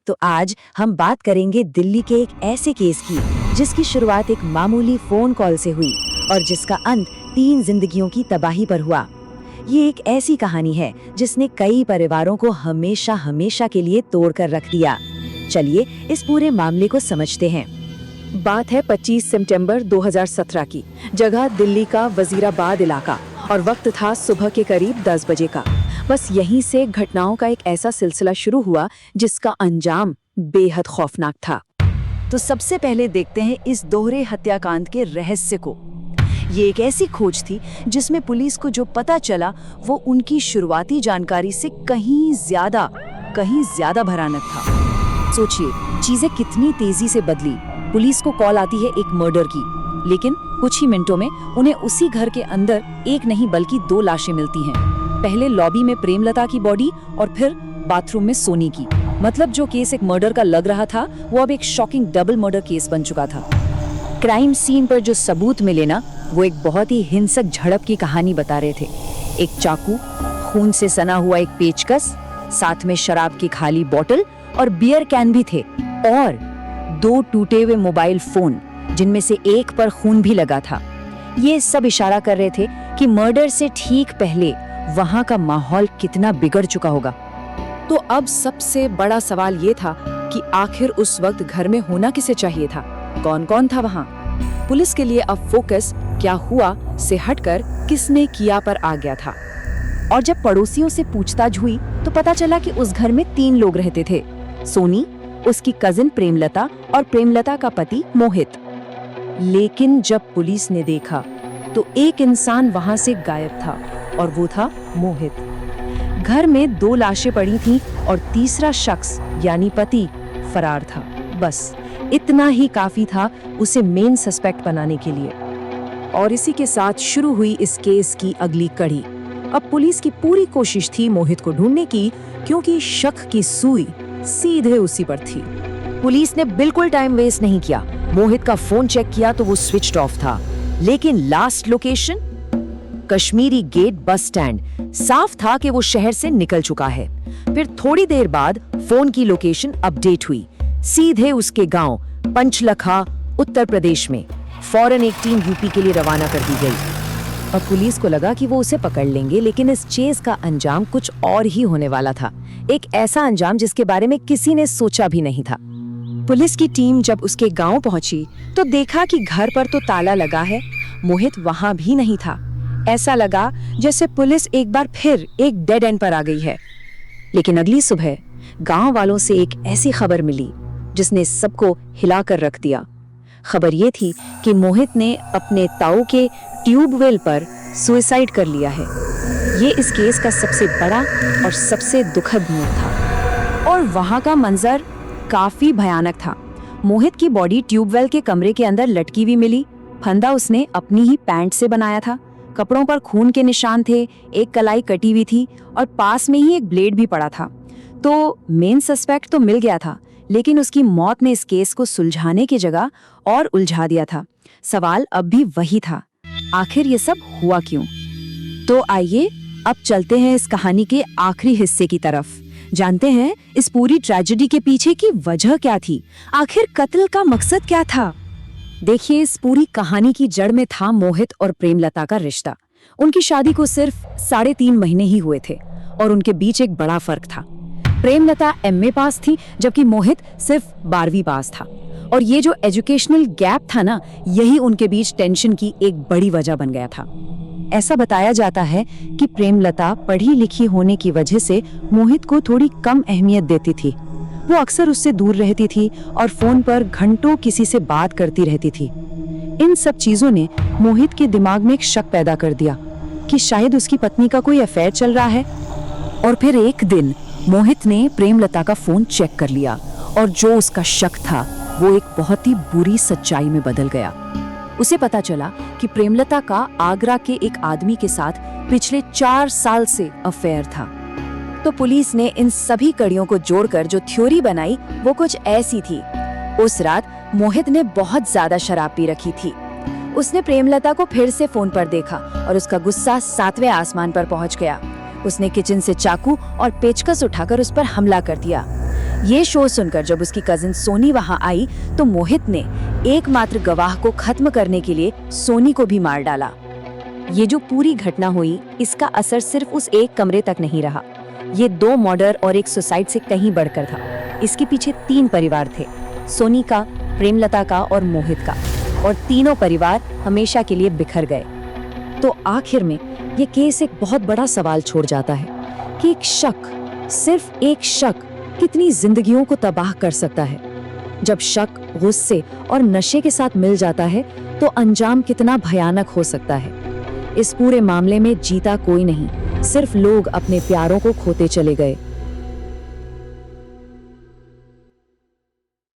तो आज हम बात करेंगे दिल्ली के एक ऐसे केस की जिसकी शुरुआत एक मामूली फोन कॉल से हुई और जिसका अंत 3 जिंदगियों की तबाही पर हुआ। ये एक ऐसी कहानी है जिसने कई परिवारों को हमेशा हमेशा के लिए तोड़कर रख दिया। चलिए इस पूरे मामले को समझते हैं। बात है 25 सितंबर 2017 की। जगह दिल्ली का वजीराबाद इलाका और वक्त था सुबह के करीब 10 बजे का। बस यहीं से घटनाओं का एक ऐसा सिलसिला शुरू हुआ जिसका अंजाम बेहद खौफनाक था। तो सबसे पहले देखते हैं इस दोहरे हत्याकांड के रहस्य को। ये एक ऐसी खोज थी जिसमें पुलिस को जो पता चला वो उनकी शुरुआती जानकारी से कहीं ज्यादा भयानक था। सोचिए चीजें कितनी तेजी से बदली। पुलिस को कॉल आती है एक मर्डर की, लेकिन कुछ ही मिनटों में उन्हें उसी घर के अंदर एक नहीं बल्कि 2 लाशें मिलती हैं। पहले लॉबी में प्रेमलता की बॉडी और फिर बाथरूम में सोनी की। मतलब जो केस एक मर्डर का लग रहा था वो अब एक शॉकिंग डबल मर्डर केस बन चुका था। क्राइम सीन पर जो सबूत मिले ना, वो एक बहुत ही हिंसक झड़प की कहानी बता रहे थे। एक चाकू, खून से सना हुआ एक पेचकस, साथ में शराब की खाली बोतल और बियर कैन भी थे, और 2 टूटे हुए मोबाइल फोन जिनमें से एक पर खून भी लगा था। ये सब इशारा कर रहे थे कि मर्डर से ठीक पहले वहां का माहौल कितना बिगड़ चुका होगा। तो अब सबसे बड़ा सवाल ये था कि आखिर उस वक्त घर में होना किसे चाहिए था, कौन कौन था वहां। पुलिस के लिए अब फोकस क्या हुआ से हटकर किसने किया पर आ गया था। और जब पड़ोसियों से पूछताछ हुई तो पता चला कि उस घर में 3 लोग रहते थे, सोनी, उसकी कजिन प्रेमलता और प्रेमलता का पति मोहित। लेकिन जब पुलिस ने देखा तो एक इंसान वहां से गायब था और वो था मोहित। घर में 2 लाशें पड़ी थीं और तीसरा शख्स यानी पति फरार था। बस इतना ही काफी था उसे मेन सस्पेक्ट बनाने के लिए। और इसी के साथ शुरू हुई इस केस की अगली कड़ी। अब पुलिस की पूरी कोशिश थी मोहित को ढूंढने की, क्योंकि शक की सुई सीधे उसी पर थी। पुलिस ने बिल्कुल टाइम वेस्ट नहीं किया। मोहित का फोन चेक किया तो वो स्विच्ड ऑफ था, लेकिन last location Kashmiri Gate bus stand, साफ था कि वो शहर से निकल चुका है। फिर थोड़ी देर बाद फोन की लोकेशन अपडेट हुई, सीधे उसके गांव पंचलखा उत्तर प्रदेश में। फौरन एक टीम यूपी के लिए रवाना कर दी गई। अब पुलिस को लगा कि वो उसे पकड़ लेंगे, लेकिन इस चेज का अंजाम कुछ और ही होने वाला था। एक ऐसा अंजाम जिसके बारे में किसी ने सोचा भी नहीं था। पुलिस की टीम जब उसके गांव पहुंची तो देखा कि घर पर तो ताला लगा है, मोहित वहां भी नहीं था। ऐसा लगा जैसे पुलिस एक बार फिर एक डेड एंड पर आ गई है। लेकिन अगली सुबह गांव वालों से एक ऐसी खबर मिली जिसने सबको हिलाकर रख दिया। खबर ये थी कि मोहित ने अपने ताऊ के ट्यूबवेल पर सुसाइड कर लिया है। ये इस केस का सबसे बड़ा और सबसे दुखद मोड़ था। और वहां का मंजर काफी भयानक था। मोहित की बॉडी ट्यूबवेल के कमरे के अंदर लटकी हुई मिली। फंदा उसने अपनी ही पैंट से बनाया था। कपड़ों पर खून के निशान थे, एक कलाई कटी हुई थी और पास में ही एक ब्लेड भी पड़ा था। तो मेन सस्पेक्ट तो मिल गया था, लेकिन उसकी मौत ने इस केस को सुलझाने की जगह और उलझा दिया था। सवाल अब भी वही था, आखिर ये सब हुआ क्यों? तो आइए अब चलते हैं इस कहानी के आखिरी हिस्से की तरफ। जानते हैं इस पूरी ट्रेजेडी के पीछे की वजह क्या थी, आखिर कत्ल का मकसद क्या था। देखिए, इस पूरी कहानी की जड़ में था मोहित और प्रेमलता का रिश्ता। उनकी शादी को सिर्फ 3.5 महीने ही हुए थे और उनके बीच एक बड़ा फर्क था। प्रेमलता MA पास थी जबकि मोहित सिर्फ 12वीं पास था। और ये जो एजुकेशनल गैप था ना, यही उनके बीच टेंशन की एक बड़ी वजह बन गया था। ऐसा बताया जाता है कि प्रेमलता पढ़ी लिखी होने की वजह से मोहित को थोड़ी कम अहमियत देती थी। वो अक्सर उससे दूर रहती थी और फोन पर घंटों किसी से बात करती रहती थी। इन सब चीजों ने मोहित के दिमाग में एक शक पैदा कर दिया कि शायद उसकी पत्नी का कोई अफेयर चल रहा है। और फिर एक दिन मोहित ने प्रेमलता का फोन चेक कर लिया और जो उसका शक था वो एक बहुत ही बुरी सच्चाई में बदल गया। उसे पता चला कि प्रेमलता का आगरा के एक आदमी के साथ पिछले 4 साल से अफेयर था। तो पुलिस ने इन सभी कड़ियों को जोड़कर जो थ्योरी बनाई वो कुछ ऐसी थी। उस रात मोहित ने बहुत ज्यादा शराब पी रखी थी। उसने प्रेमलता को फिर से फोन पर देखा और उसका गुस्सा 7वें आसमान पर पहुंच गया। उसने किचन से चाकू और पेचकस उठाकर उस पर हमला कर दिया। ये शोर सुनकर जब उसकी कजिन सोनी वहां आई तो मोहित ने एकमात्र गवाह को खत्म करने के लिए सोनी को भी मार डाला। ये जो पूरी घटना हुई, इसका असर सिर्फ उस एक कमरे तक नहीं रहा। ये 2 मर्डर और एक सुसाइड से कहीं बढ़कर था। इसके पीछे 3 परिवार थे, सोनी का, प्रेमलता का और मोहित का, और तीनों परिवार हमेशा के लिए बिखर गए। तो आखिर में ये केस एक बहुत बड़ा सवाल छोड़ जाता है कि एक शक, सिर्फ एक शक कितनी जिंदगियों को तबाह कर सकता है। जब शक, गुस्से और नशे के साथ मिल जाता है तो अंजाम कितना भयानक हो सकता है। इस पूरे मामले में जीता कोई नहीं, सिर्फ लोग अपने प्यारों को खोते चले गए।